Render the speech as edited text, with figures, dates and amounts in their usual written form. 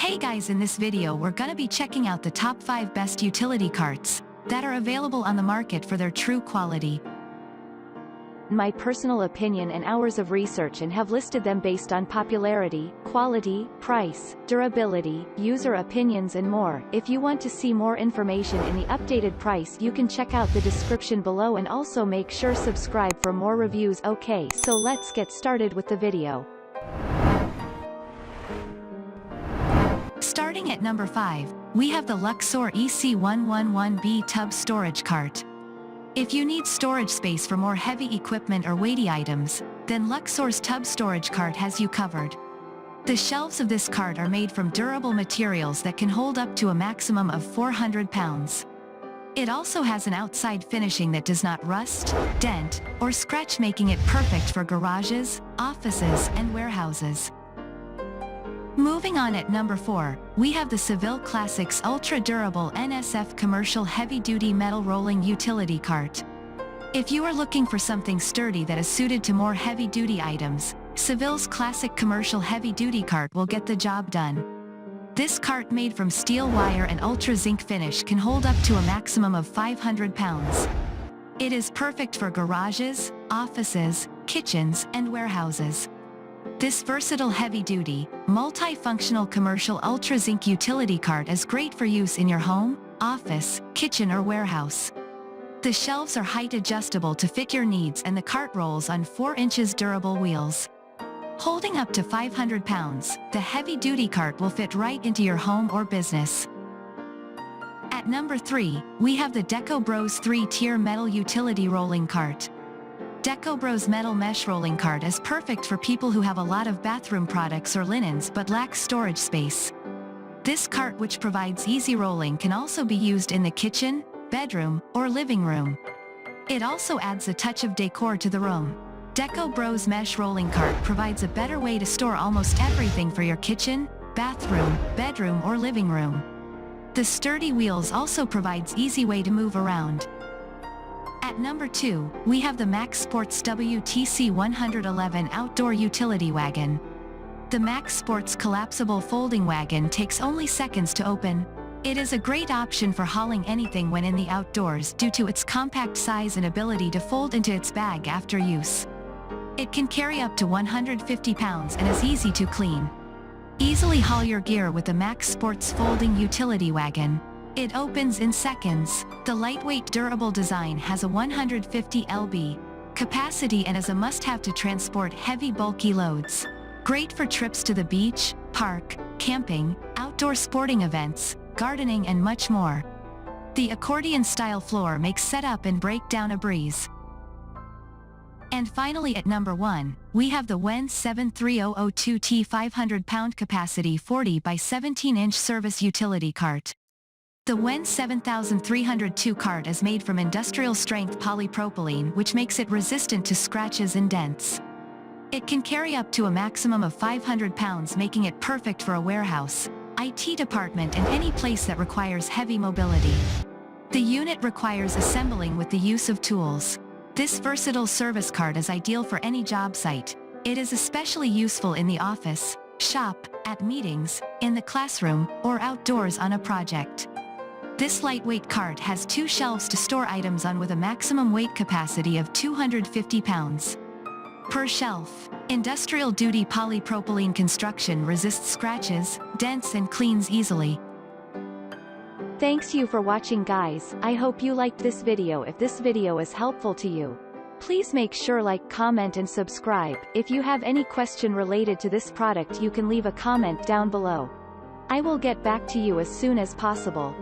Hey guys, in this video we're gonna be checking out the top 5 best utility carts that are available on the market for their true quality. My personal opinion and hours of research and have listed them based on popularity, quality, price, durability, user opinions and more. If you want to see more information in the updated price, you can check out the description below and also make sure subscribe for more reviews. Okay, so let's get started with the video. Starting at number 5, we have the Luxor EC111-B Tub Storage Cart. If you need storage space for more heavy equipment or weighty items, then Luxor's Tub Storage Cart has you covered. The shelves of this cart are made from durable materials that can hold up to a maximum of 400 pounds. It also has an outside finishing that does not rust, dent, or scratch, making it perfect for garages, offices, and warehouses. Moving on at number 4, we have the Seville Classics UltraDurable NSF Commercial Heavy-Duty Metal Rolling Utility Cart. If you are looking for something sturdy that is suited to more heavy-duty items, Seville's Classic Commercial Heavy-Duty Cart will get the job done. This cart, made from steel wire and ultra-zinc finish, can hold up to a maximum of 500 pounds. It is perfect for garages, offices, kitchens, and warehouses. This versatile heavy-duty, multi-functional commercial ultra-zinc utility cart is great for use in your home, office, kitchen or warehouse. The shelves are height adjustable to fit your needs, and the cart rolls on 4 inches durable wheels. Holding up to 500 pounds, the heavy-duty cart will fit right into your home or business. At number 3, we have the DecoBros 3-tier metal utility rolling cart. DecoBros metal mesh rolling cart is perfect for people who have a lot of bathroom products or linens but lack storage space. This cart, which provides easy rolling, can also be used in the kitchen, bedroom, or living room. It also adds a touch of decor to the room. DecoBros mesh rolling cart provides a better way to store almost everything for your kitchen, bathroom, bedroom, or living room. The sturdy wheels also provides easy way to move around. At number 2, we have the Max Sports WTC111 Outdoor Utility Wagon. The Max Sports collapsible folding wagon takes only seconds to open. It is a great option for hauling anything when in the outdoors due to its compact size and ability to fold into its bag after use. It can carry up to 150 pounds and is easy to clean. Easily haul your gear with the Max Sports folding utility wagon. It opens in seconds. The lightweight, durable design has a 150 lb capacity and is a must-have to transport heavy, bulky loads. Great for trips to the beach, park, camping, outdoor sporting events, gardening, and much more. The accordion-style floor makes setup and breakdown a breeze. And finally, at number 1, we have the Wagon 73002T 500-pound capacity 40 by 17-inch service utility cart. The Wagon 7302 cart is made from industrial-strength polypropylene, which makes it resistant to scratches and dents. It can carry up to a maximum of 500 pounds, making it perfect for a warehouse, IT department, and any place that requires heavy mobility. The unit requires assembling with the use of tools. This versatile service cart is ideal for any job site. It is especially useful in the office, shop, at meetings, in the classroom, or outdoors on a project. This lightweight cart has 2 shelves to store items on with a maximum weight capacity of 250 pounds per shelf. Industrial-duty polypropylene construction resists scratches, dents, and cleans easily. Thanks you for watching, guys. I hope you liked this video. If this video is helpful to you, please make sure like, comment, and subscribe. If you have any question related to this product, you can leave a comment down below. I will get back to you as soon as possible.